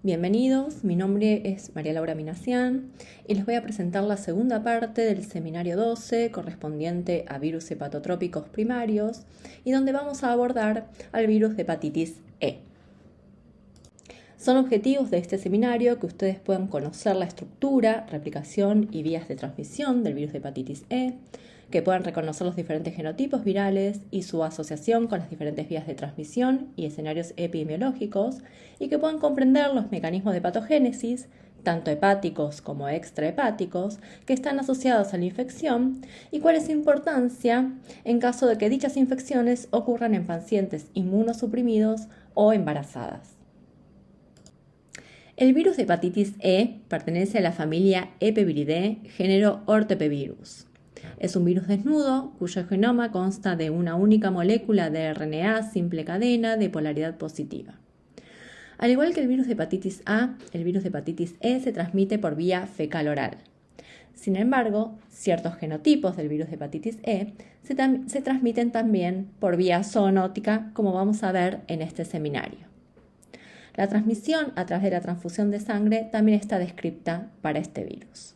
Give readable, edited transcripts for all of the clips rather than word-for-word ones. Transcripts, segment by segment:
Bienvenidos, mi nombre es María Laura Minacián y les voy a presentar la segunda parte del seminario 12 correspondiente a virus hepatotrópicos primarios y donde vamos a abordar al virus de hepatitis E. Son objetivos de este seminario que ustedes puedan conocer la estructura, replicación y vías de transmisión del virus de hepatitis E, que puedan reconocer los diferentes genotipos virales y su asociación con las diferentes vías de transmisión y escenarios epidemiológicos, y que puedan comprender los mecanismos de patogénesis, tanto hepáticos como extrahepáticos, que están asociados a la infección y cuál es su importancia en caso de que dichas infecciones ocurran en pacientes inmunosuprimidos o embarazadas. El virus de hepatitis E pertenece a la familia Epeviridae, género Orthoepevirus. Es un virus desnudo cuyo genoma consta de una única molécula de RNA simple cadena de polaridad positiva. Al igual que el virus de hepatitis A, el virus de hepatitis E se transmite por vía fecal-oral. Sin embargo, ciertos genotipos del virus de hepatitis E se transmiten también por vía zoonótica, como vamos a ver en este seminario. La transmisión a través de la transfusión de sangre también está descrita para este virus.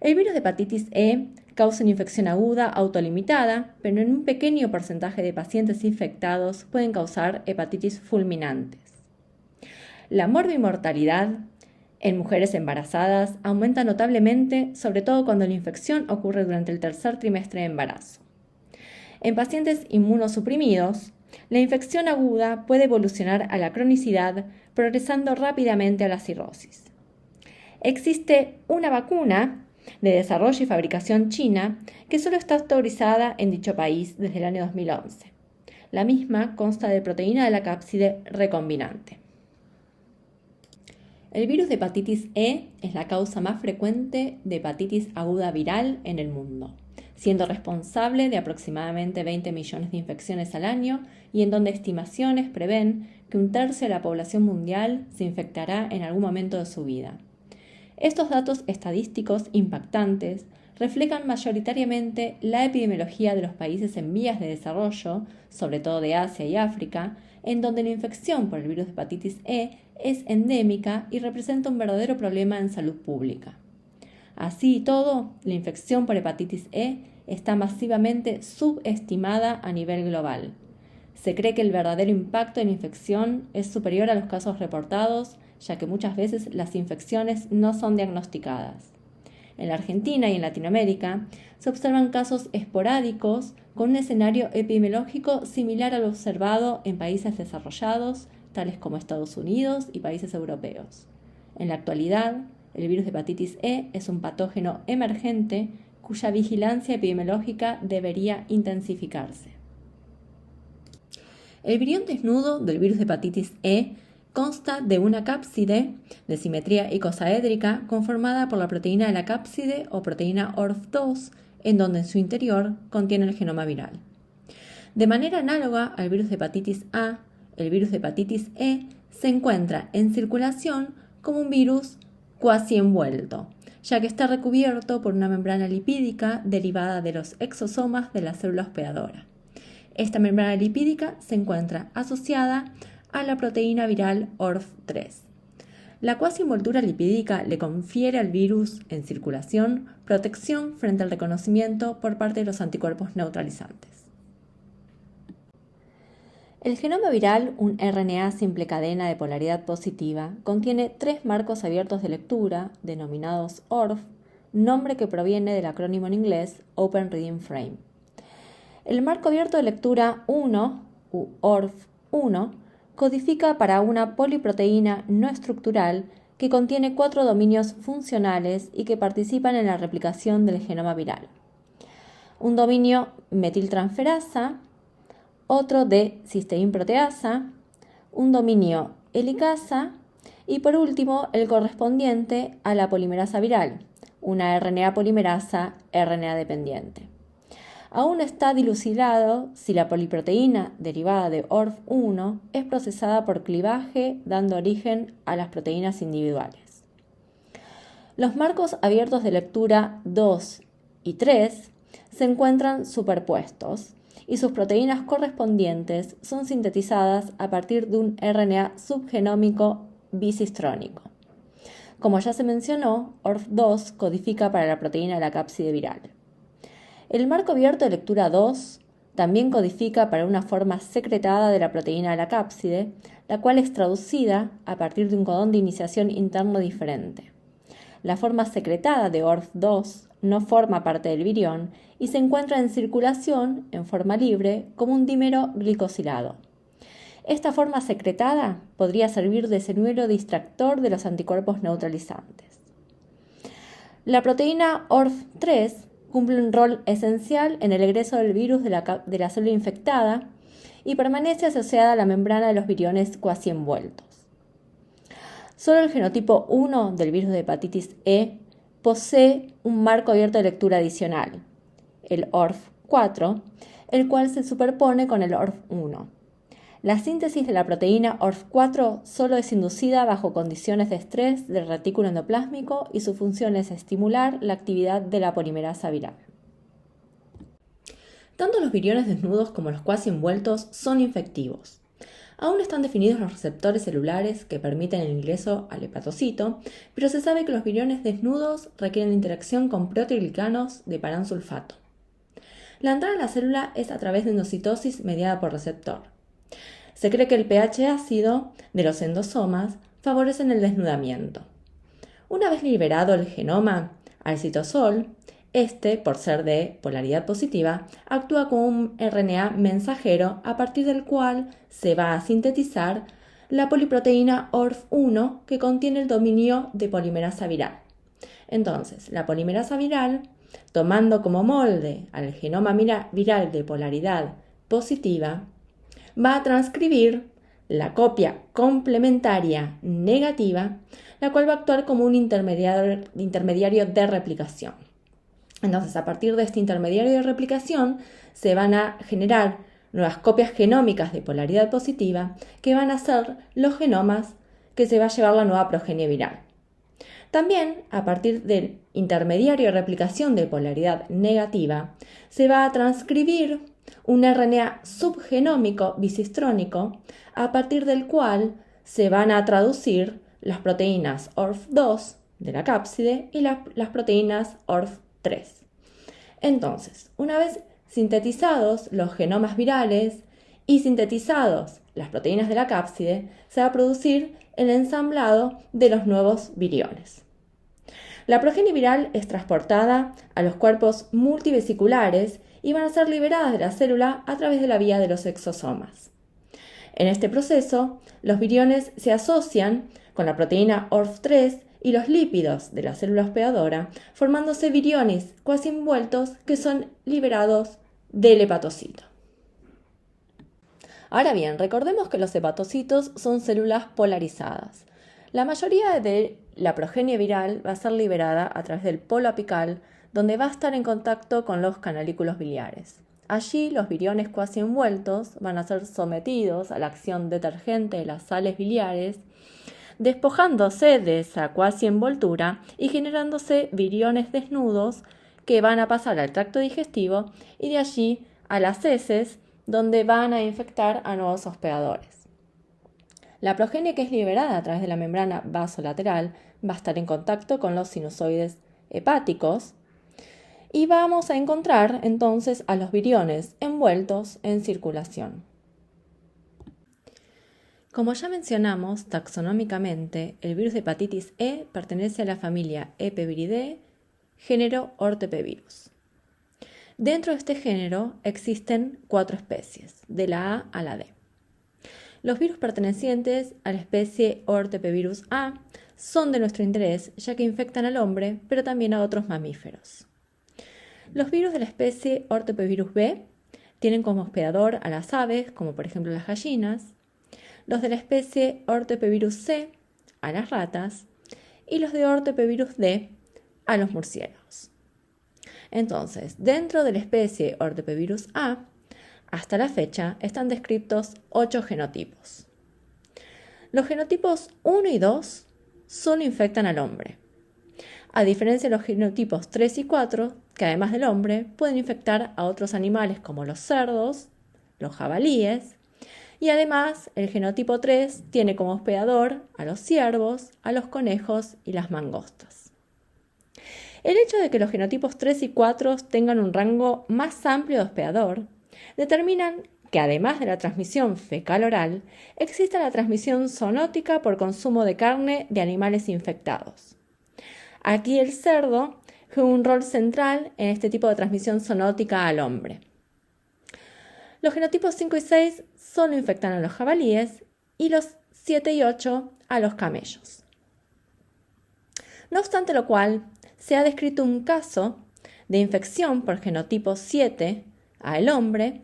El virus de hepatitis E causa una infección aguda autolimitada, pero en un pequeño porcentaje de pacientes infectados pueden causar hepatitis fulminantes. La morbimortalidad en mujeres embarazadas aumenta notablemente, sobre todo cuando la infección ocurre durante el tercer trimestre de embarazo. En pacientes inmunosuprimidos, la infección aguda puede evolucionar a la cronicidad, progresando rápidamente a la cirrosis. Existe una vacuna de desarrollo y fabricación china que solo está autorizada en dicho país desde el año 2011. La misma consta de proteína de la cápside recombinante. El virus de hepatitis E es la causa más frecuente de hepatitis aguda viral en el mundo, siendo responsable de aproximadamente 20 millones de infecciones al año y en donde estimaciones prevén que un tercio de la población mundial se infectará en algún momento de su vida. Estos datos estadísticos impactantes reflejan mayoritariamente la epidemiología de los países en vías de desarrollo, sobre todo de Asia y África, en donde la infección por el virus de hepatitis E es endémica y representa un verdadero problema en salud pública. Así y todo, la infección por hepatitis E está masivamente subestimada a nivel global. Se cree que el verdadero impacto de la infección es superior a los casos reportados, ya que muchas veces las infecciones no son diagnosticadas. En la Argentina y en Latinoamérica se observan casos esporádicos con un escenario epidemiológico similar al observado en países desarrollados, tales como Estados Unidos y países europeos. En la actualidad, el virus de hepatitis E es un patógeno emergente cuya vigilancia epidemiológica debería intensificarse. El virión desnudo del virus de hepatitis E consta de una cápside de simetría icosaédrica conformada por la proteína de la cápside o proteína ORF2, en donde en su interior contiene el genoma viral. De manera análoga al virus de hepatitis A, el virus de hepatitis E se encuentra en circulación como un virus cuasi envuelto, ya que está recubierto por una membrana lipídica derivada de los exosomas de la célula hospedadora. Esta membrana lipídica se encuentra asociada a la proteína viral ORF3. La cuasi envoltura lipídica le confiere al virus en circulación protección frente al reconocimiento por parte de los anticuerpos neutralizantes. El genoma viral, un RNA simple cadena de polaridad positiva, contiene 3 marcos abiertos de lectura, denominados ORF, nombre que proviene del acrónimo en inglés Open Reading Frame. El marco abierto de lectura 1, u ORF1, codifica para una poliproteína no estructural que contiene 4 dominios funcionales y que participan en la replicación del genoma viral. Un dominio metiltransferasa, otro de cisteínproteasa, un dominio helicasa y por último el correspondiente a la polimerasa viral, una RNA polimerasa RNA dependiente. Aún está dilucidado si la poliproteína derivada de ORF1 es procesada por clivaje, dando origen a las proteínas individuales. Los marcos abiertos de lectura 2 y 3 se encuentran superpuestos y sus proteínas correspondientes son sintetizadas a partir de un RNA subgenómico bisistrónico. Como ya se mencionó, ORF2 codifica para la proteína de la cápside viral. El marco abierto de lectura 2 también codifica para una forma secretada de la proteína de la cápside, la cual es traducida a partir de un codón de iniciación interno diferente. La forma secretada de ORF2 no forma parte del virión y se encuentra en circulación en forma libre como un dímero glicosilado. Esta forma secretada podría servir de señuelo distractor de los anticuerpos neutralizantes. La proteína ORF3 cumple un rol esencial en el egreso del virus de la célula infectada y permanece asociada a la membrana de los viriones cuasi envueltos. Solo el genotipo 1 del virus de hepatitis E posee un marco abierto de lectura adicional, el ORF4, el cual se superpone con el ORF1. La síntesis de la proteína ORF4 solo es inducida bajo condiciones de estrés del retículo endoplásmico y su función es estimular la actividad de la polimerasa viral. Tanto los viriones desnudos como los cuasi envueltos son infectivos. Aún no están definidos los receptores celulares que permiten el ingreso al hepatocito, pero se sabe que los viriones desnudos requieren interacción con proteoglicanos de paransulfato. La entrada a la célula es a través de endocitosis mediada por receptor. Se cree que el pH ácido de los endosomas favorece el desnudamiento. Una vez liberado el genoma al citosol, este, por ser de polaridad positiva, actúa como un RNA mensajero a partir del cual se va a sintetizar la poliproteína ORF1 que contiene el dominio de polimerasa viral. Entonces, la polimerasa viral, tomando como molde al genoma viral de polaridad positiva, va a transcribir la copia complementaria negativa, la cual va a actuar como un intermediario de replicación. Entonces, a partir de este intermediario de replicación, se van a generar nuevas copias genómicas de polaridad positiva que van a ser los genomas que se va a llevar la nueva progenie viral. También, a partir del intermediario de replicación de polaridad negativa, se va a transcribir un RNA subgenómico bisistrónico, a partir del cual se van a traducir las proteínas ORF2 de la cápside y las proteínas ORF3. Entonces, una vez sintetizados los genomas virales y sintetizados las proteínas de la cápside, se va a producir el ensamblado de los nuevos viriones. La progenie viral es transportada a los cuerpos multivesiculares y van a ser liberadas de la célula a través de la vía de los exosomas. En este proceso, los viriones se asocian con la proteína ORF3 y los lípidos de la célula hospedadora, formándose viriones cuasi envueltos que son liberados del hepatocito. Ahora bien, recordemos que los hepatocitos son células polarizadas. La mayoría de la progenie viral va a ser liberada a través del polo apical, donde va a estar en contacto con los canalículos biliares. Allí los viriones cuasi envueltos van a ser sometidos a la acción detergente de las sales biliares, despojándose de esa cuasi envoltura y generándose viriones desnudos que van a pasar al tracto digestivo y de allí a las heces, donde van a infectar a nuevos hospedadores. La progenie que es liberada a través de la membrana vasolateral va a estar en contacto con los sinusoides hepáticos y vamos a encontrar entonces a los viriones envueltos en circulación. Como ya mencionamos, taxonómicamente, el virus de hepatitis E pertenece a la familia Epeviridae, género Ortepevirus. Dentro de este género existen 4 especies, de la A a la D. Los virus pertenecientes a la especie Ortepevirus A son de nuestro interés, ya que infectan al hombre, pero también a otros mamíferos. Los virus de la especie Ortepevirus B tienen como hospedador a las aves, como por ejemplo las gallinas, los de la especie Ortepevirus C a las ratas y los de Ortepevirus D a los murciélagos. Entonces, dentro de la especie Ortepevirus A, hasta la fecha están descritos 8 genotipos. Los genotipos 1 y 2 solo infectan al hombre, a diferencia de los genotipos 3 y 4, que además del hombre pueden infectar a otros animales como los cerdos, los jabalíes Y además, el genotipo 3 tiene como hospedador a los ciervos, a los conejos y las mangostas. El hecho de que los genotipos 3 y 4 tengan un rango más amplio de hospedador determinan que además de la transmisión fecal-oral, existe la transmisión zoonótica por consumo de carne de animales infectados. Aquí el cerdo juega un rol central en este tipo de transmisión zoonótica al hombre. Los genotipos 5 y 6 solo infectan a los jabalíes y los 7 y 8 a los camellos. No obstante lo cual, se ha descrito un caso de infección por genotipo 7 al hombre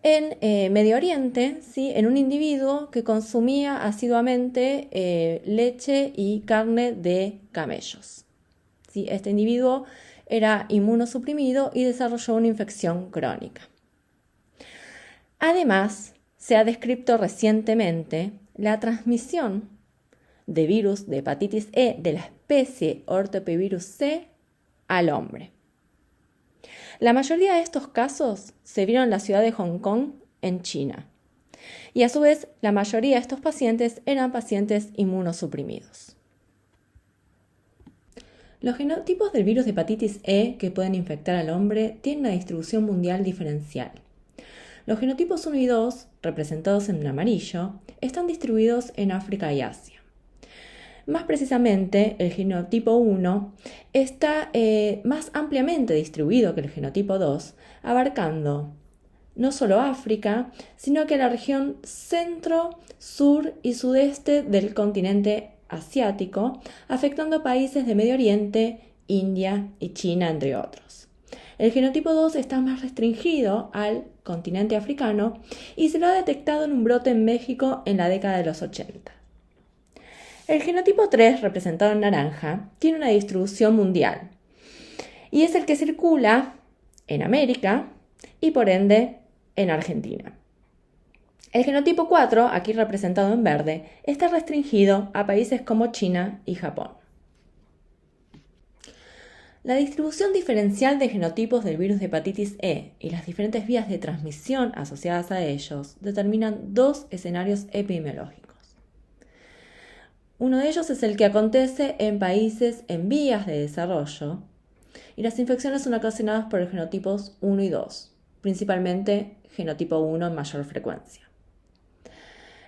en Medio Oriente, ¿sí? En un individuo que consumía asiduamente leche y carne de camellos. ¿Sí? Este individuo era inmunosuprimido y desarrolló una infección crónica. Además, se ha descrito recientemente la transmisión de virus de hepatitis E de la especie Orthoepivirus C al hombre. La mayoría de estos casos se vieron en la ciudad de Hong Kong, en China. Y a su vez, la mayoría de estos pacientes eran pacientes inmunosuprimidos. Los genotipos del virus de hepatitis E que pueden infectar al hombre tienen una distribución mundial diferencial. Los genotipos 1 y 2, representados en amarillo, están distribuidos en África y Asia. Más precisamente, el genotipo 1 está más ampliamente distribuido que el genotipo 2, abarcando no solo África, sino que la región centro, sur y sudeste del continente asiático, afectando países de Medio Oriente, India y China, entre otros. El genotipo 2 está más restringido al continente africano y se lo ha detectado en un brote en México en la década de los 80. El genotipo 3, representado en naranja, tiene una distribución mundial y es el que circula en América y por ende en Argentina. El genotipo 4, aquí representado en verde, está restringido a países como China y Japón. La distribución diferencial de genotipos del virus de hepatitis E y las diferentes vías de transmisión asociadas a ellos determinan dos escenarios epidemiológicos. Uno de ellos es el que acontece en países en vías de desarrollo y las infecciones son ocasionadas por los genotipos 1 y 2, principalmente genotipo 1 en mayor frecuencia.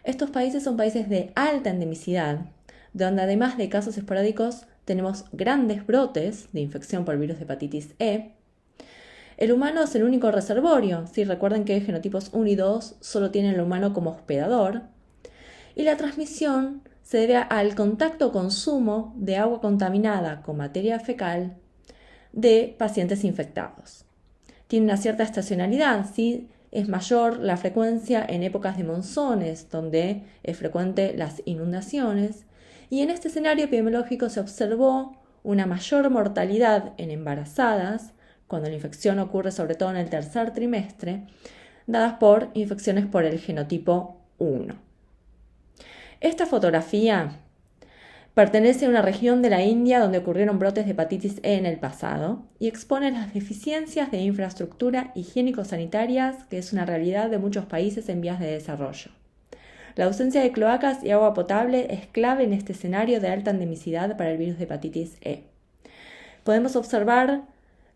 Estos países son países de alta endemicidad, donde además de casos esporádicos tenemos grandes brotes de infección por el virus de hepatitis E. El humano es el único reservorio, ¿sí? Recuerden que genotipos 1 y 2 solo tienen el humano como hospedador, y la transmisión se debe al contacto o consumo de agua contaminada con materia fecal de pacientes infectados. Tiene una cierta estacionalidad, ¿sí? Es mayor la frecuencia en épocas de monzones, donde es frecuente las inundaciones, y en este escenario epidemiológico se observó una mayor mortalidad en embarazadas, cuando la infección ocurre sobre todo en el tercer trimestre, dadas por infecciones por el genotipo 1. Esta fotografía pertenece a una región de la India donde ocurrieron brotes de hepatitis E en el pasado y expone las deficiencias de infraestructura higiénico-sanitarias que es una realidad de muchos países en vías de desarrollo. La ausencia de cloacas y agua potable es clave en este escenario de alta endemicidad para el virus de hepatitis E. Podemos observar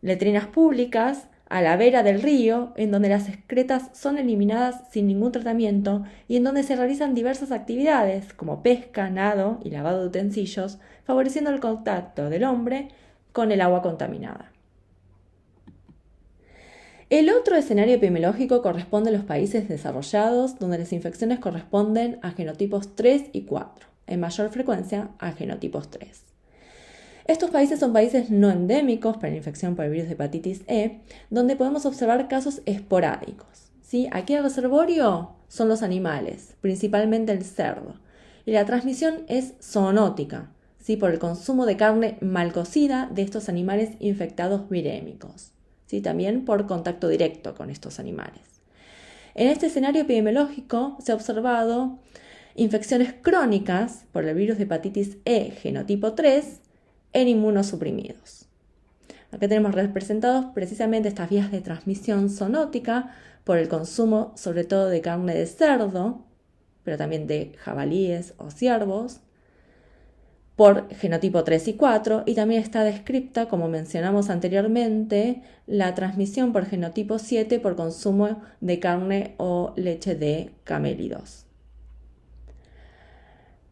letrinas públicas a la vera del río, en donde las excretas son eliminadas sin ningún tratamiento y en donde se realizan diversas actividades como pesca, nado y lavado de utensilios, favoreciendo el contacto del hombre con el agua contaminada. El otro escenario epidemiológico corresponde a los países desarrollados, donde las infecciones corresponden a genotipos 3 y 4, en mayor frecuencia a genotipos 3. Estos países son países no endémicos para la infección por el virus de hepatitis E, donde podemos observar casos esporádicos, ¿sí? Aquí el reservorio son los animales, principalmente el cerdo, y la transmisión es zoonótica, ¿sí? Por el consumo de carne mal cocida de estos animales infectados virémicos, ¿sí? También por contacto directo con estos animales. En este escenario epidemiológico se ha observado infecciones crónicas por el virus de hepatitis E genotipo 3, en inmunosuprimidos. Acá tenemos representados precisamente estas vías de transmisión zoonótica por el consumo sobre todo de carne de cerdo, pero también de jabalíes o ciervos, por genotipo 3 y 4, y también está descripta, como mencionamos anteriormente, la transmisión por genotipo 7 por consumo de carne o leche de camélidos.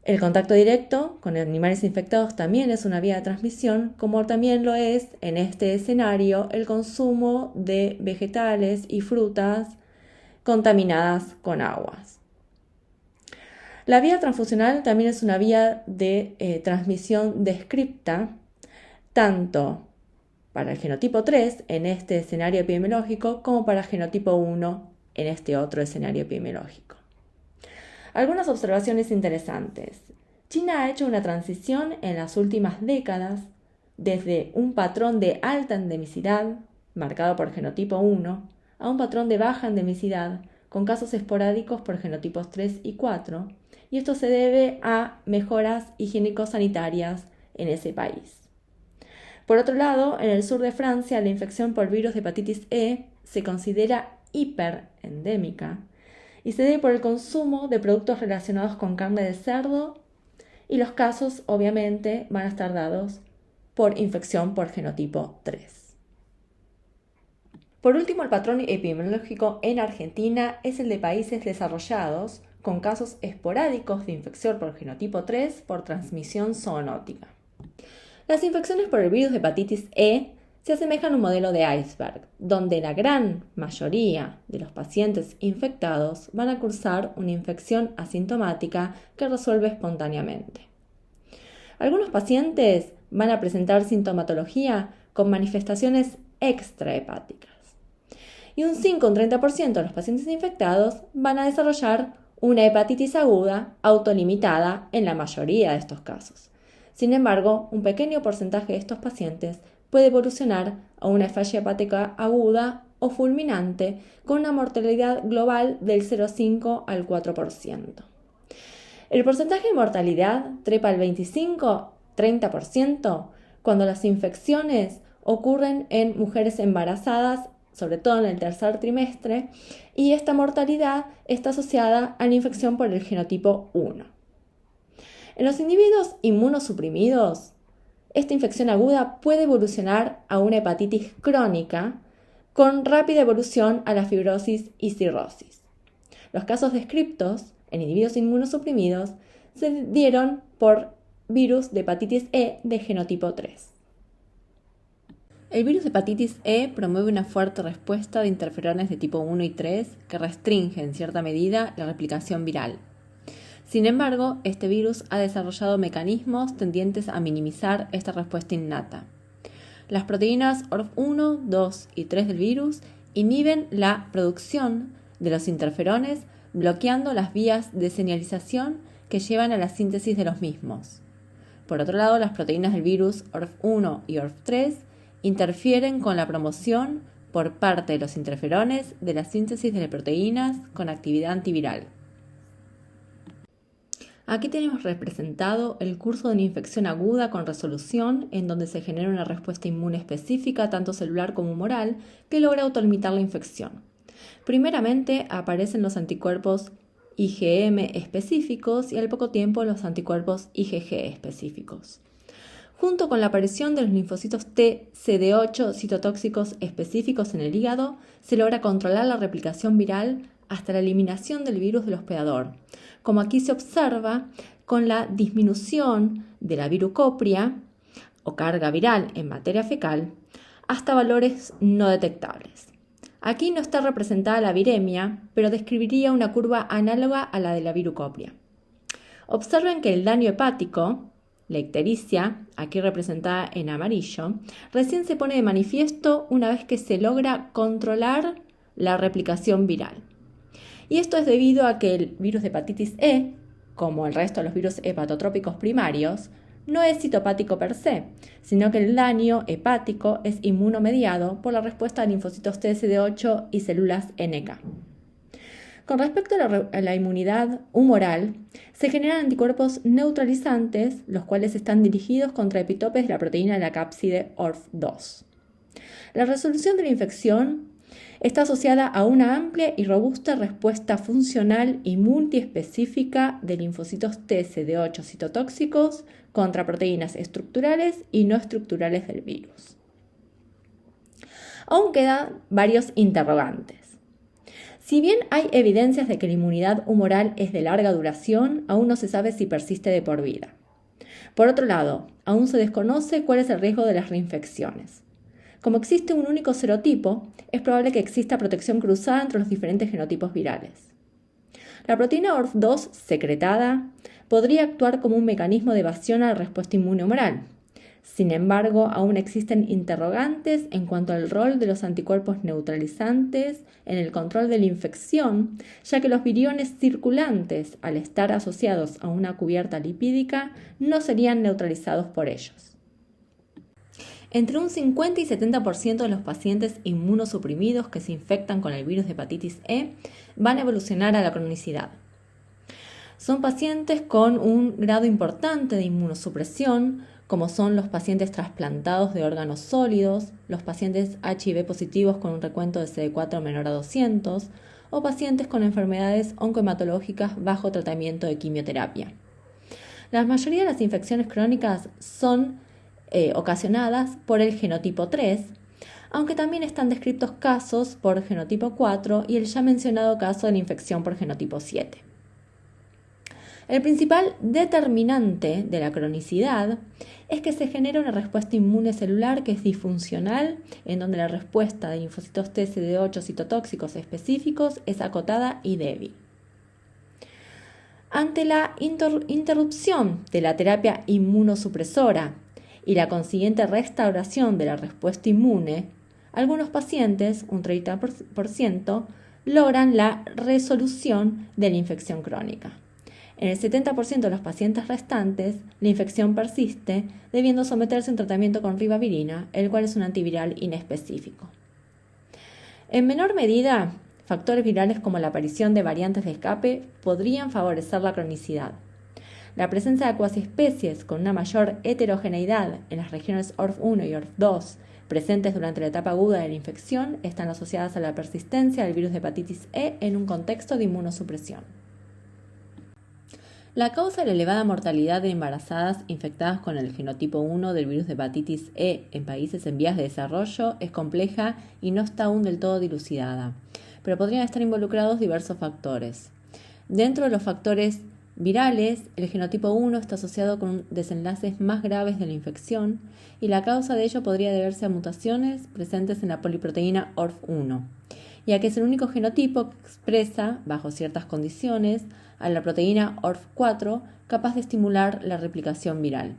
El contacto directo con animales infectados también es una vía de transmisión, como también lo es en este escenario el consumo de vegetales y frutas contaminadas con aguas. La vía transfusional también es una vía de transmisión descripta, tanto para el genotipo 3 en este escenario epidemiológico como para el genotipo 1 en este otro escenario epidemiológico. Algunas observaciones interesantes. China ha hecho una transición en las últimas décadas desde un patrón de alta endemicidad, marcado por genotipo 1, a un patrón de baja endemicidad, con casos esporádicos por genotipos 3 y 4, y esto se debe a mejoras higiénico-sanitarias en ese país. Por otro lado, en el sur de Francia, la infección por virus de hepatitis E se considera hiperendémica y se debe por el consumo de productos relacionados con carne de cerdo, y los casos obviamente van a estar dados por infección por genotipo 3. Por último, el patrón epidemiológico en Argentina es el de países desarrollados con casos esporádicos de infección por genotipo 3 por transmisión zoonótica. Las infecciones por el virus de hepatitis E se asemejan a un modelo de iceberg, donde la gran mayoría de los pacientes infectados van a cursar una infección asintomática que resuelve espontáneamente. Algunos pacientes van a presentar sintomatología con manifestaciones extrahepáticas. Y un 5 o un 30% de los pacientes infectados van a desarrollar una hepatitis aguda autolimitada en la mayoría de estos casos. Sin embargo, un pequeño porcentaje de estos pacientes puede evolucionar a una falla hepática aguda o fulminante con una mortalidad global del 0,5 al 4%. El porcentaje de mortalidad trepa al 25-30% cuando las infecciones ocurren en mujeres embarazadas, sobre todo en el tercer trimestre, y esta mortalidad está asociada a la infección por el genotipo 1. En los individuos inmunosuprimidos, esta infección aguda puede evolucionar a una hepatitis crónica con rápida evolución a la fibrosis y cirrosis. Los casos descriptos en individuos inmunosuprimidos se dieron por virus de hepatitis E de genotipo 3. El virus de hepatitis E promueve una fuerte respuesta de interferones de tipo 1 y 3 que restringe en cierta medida la replicación viral. Sin embargo, este virus ha desarrollado mecanismos tendientes a minimizar esta respuesta innata. Las proteínas ORF1, 2 y 3 del virus inhiben la producción de los interferones, bloqueando las vías de señalización que llevan a la síntesis de los mismos. Por otro lado, las proteínas del virus ORF1 y ORF3 interfieren con la promoción por parte de los interferones de la síntesis de proteínas con actividad antiviral. Aquí tenemos representado el curso de una infección aguda con resolución en donde se genera una respuesta inmune específica, tanto celular como humoral, que logra autolimitar la infección. Primeramente aparecen los anticuerpos IgM específicos y al poco tiempo los anticuerpos IgG específicos. Junto con la aparición de los linfocitos T CD8 citotóxicos específicos en el hígado, se logra controlar la replicación viral hasta la eliminación del virus del hospedador, como aquí se observa con la disminución de la virucopria o carga viral en materia fecal hasta valores no detectables. Aquí no está representada la viremia, pero describiría una curva análoga a la de la virucopria. Observen que el daño hepático, la ictericia, aquí representada en amarillo, recién se pone de manifiesto una vez que se logra controlar la replicación viral. Y esto es debido a que el virus de hepatitis E, como el resto de los virus hepatotrópicos primarios, no es citopático per se, sino que el daño hepático es inmunomediado por la respuesta de linfocitos TCD8 y células NK. Con respecto a la inmunidad humoral, se generan anticuerpos neutralizantes, los cuales están dirigidos contra epitopes de la proteína de la cápside ORF2. La resolución de la infección Está asociada a una amplia y robusta respuesta funcional y multiespecífica de linfocitos T CD8 citotóxicos contra proteínas estructurales y no estructurales del virus. Aún quedan varios interrogantes. Si bien hay evidencias de que la inmunidad humoral es de larga duración, aún no se sabe si persiste de por vida. Por otro lado, aún se desconoce cuál es el riesgo de las reinfecciones. Como existe un único serotipo, es probable que exista protección cruzada entre los diferentes genotipos virales. La proteína ORF2 secretada podría actuar como un mecanismo de evasión a la respuesta inmune humoral. Sin embargo, aún existen interrogantes en cuanto al rol de los anticuerpos neutralizantes en el control de la infección, ya que los viriones circulantes, al estar asociados a una cubierta lipídica, no serían neutralizados por ellos. Entre un 50 y 70% de los pacientes inmunosuprimidos que se infectan con el virus de hepatitis E van a evolucionar a la cronicidad. Son pacientes con un grado importante de inmunosupresión, como son los pacientes trasplantados de órganos sólidos, los pacientes HIV positivos con un recuento de CD4 menor a 200 o pacientes con enfermedades oncohematológicas bajo tratamiento de quimioterapia. La mayoría de las infecciones crónicas son ocasionadas por el genotipo 3, aunque también están descritos casos por genotipo 4 y el ya mencionado caso de la infección por genotipo 7. El principal determinante de la cronicidad es que se genera una respuesta inmune celular que es disfuncional, en donde la respuesta de linfocitos T CD8 citotóxicos específicos es acotada y débil. Ante la interrupción de la terapia inmunosupresora y la consiguiente restauración de la respuesta inmune, algunos pacientes, un 30%, logran la resolución de la infección crónica. En el 70% de los pacientes restantes, la infección persiste, debiendo someterse a un tratamiento con ribavirina, el cual es un antiviral inespecífico. En menor medida, factores virales como la aparición de variantes de escape podrían favorecer la cronicidad. La presencia de cuasiespecies con una mayor heterogeneidad en las regiones ORF1 y ORF2 presentes durante la etapa aguda de la infección están asociadas a la persistencia del virus de hepatitis E en un contexto de inmunosupresión. La causa de la elevada mortalidad de embarazadas infectadas con el genotipo 1 del virus de hepatitis E en países en vías de desarrollo es compleja y no está aún del todo dilucidada, pero podrían estar involucrados diversos factores. Dentro de los factores virales, el genotipo 1 está asociado con desenlaces más graves de la infección y la causa de ello podría deberse a mutaciones presentes en la poliproteína ORF1, ya que es el único genotipo que expresa, bajo ciertas condiciones, a la proteína ORF4 capaz de estimular la replicación viral.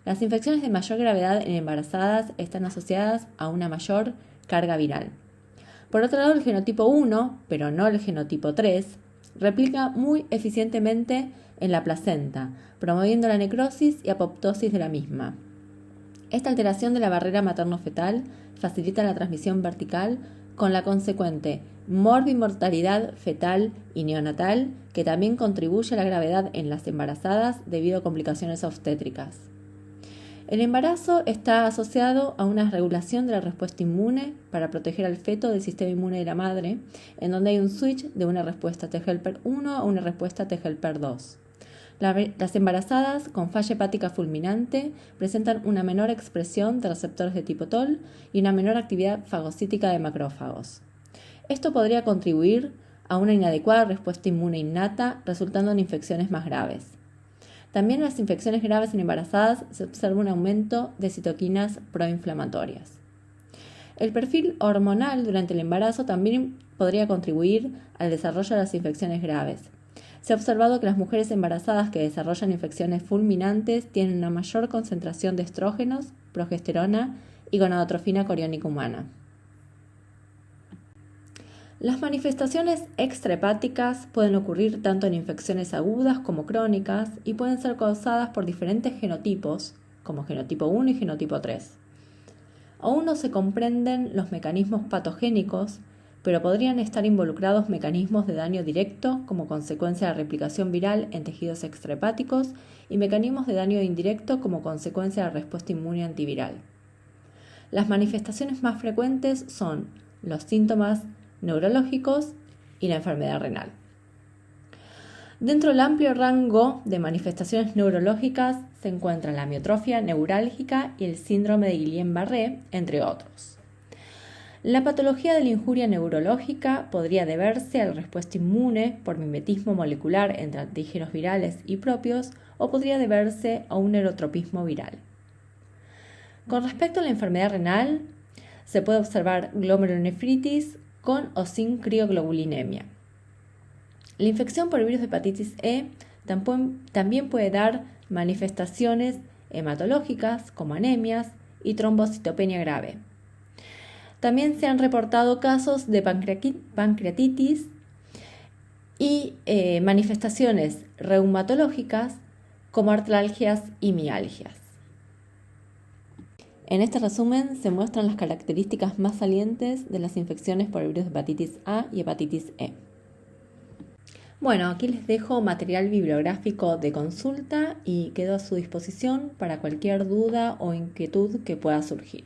Las infecciones de mayor gravedad en embarazadas están asociadas a una mayor carga viral. Por otro lado, el genotipo 1, pero no el genotipo 3, replica muy eficientemente en la placenta, promoviendo la necrosis y apoptosis de la misma. Esta alteración de la barrera materno-fetal facilita la transmisión vertical con la consecuente morbimortalidad fetal y neonatal, que también contribuye a la gravedad en las embarazadas debido a complicaciones obstétricas. El embarazo está asociado a una regulación de la respuesta inmune para proteger al feto del sistema inmune de la madre, en donde hay un switch de una respuesta T-helper 1 a una respuesta T-helper 2. Las embarazadas con falla hepática fulminante presentan una menor expresión de receptores de tipo TOL y una menor actividad fagocítica de macrófagos. Esto podría contribuir a una inadecuada respuesta inmune innata, resultando en infecciones más graves. También en las infecciones graves en embarazadas se observa un aumento de citoquinas proinflamatorias. El perfil hormonal durante el embarazo también podría contribuir al desarrollo de las infecciones graves. Se ha observado que las mujeres embarazadas que desarrollan infecciones fulminantes tienen una mayor concentración de estrógenos, progesterona y gonadotrofina coriónica humana. Las manifestaciones extrahepáticas pueden ocurrir tanto en infecciones agudas como crónicas y pueden ser causadas por diferentes genotipos, como genotipo 1 y genotipo 3. Aún no se comprenden los mecanismos patogénicos, pero podrían estar involucrados mecanismos de daño directo como consecuencia de la replicación viral en tejidos extrahepáticos y mecanismos de daño indirecto como consecuencia de la respuesta inmune antiviral. Las manifestaciones más frecuentes son los síntomas neurológicos y la enfermedad renal. Dentro del amplio rango de manifestaciones neurológicas se encuentra la amiotrofia neurálgica y el síndrome de Guillain-Barré, entre otros. La patología de la injuria neurológica podría deberse a la respuesta inmune por mimetismo molecular entre antígenos virales y propios o podría deberse a un neurotropismo viral. Con respecto a la enfermedad renal, se puede observar glomerulonefritis con o sin crioglobulinemia. La infección por el virus de hepatitis E también puede dar manifestaciones hematológicas como anemias y trombocitopenia grave. También se han reportado casos de pancreatitis y manifestaciones reumatológicas como artralgias y mialgias. En este resumen se muestran las características más salientes de las infecciones por el virus de hepatitis A y hepatitis E. Bueno, aquí les dejo material bibliográfico de consulta y quedo a su disposición para cualquier duda o inquietud que pueda surgir.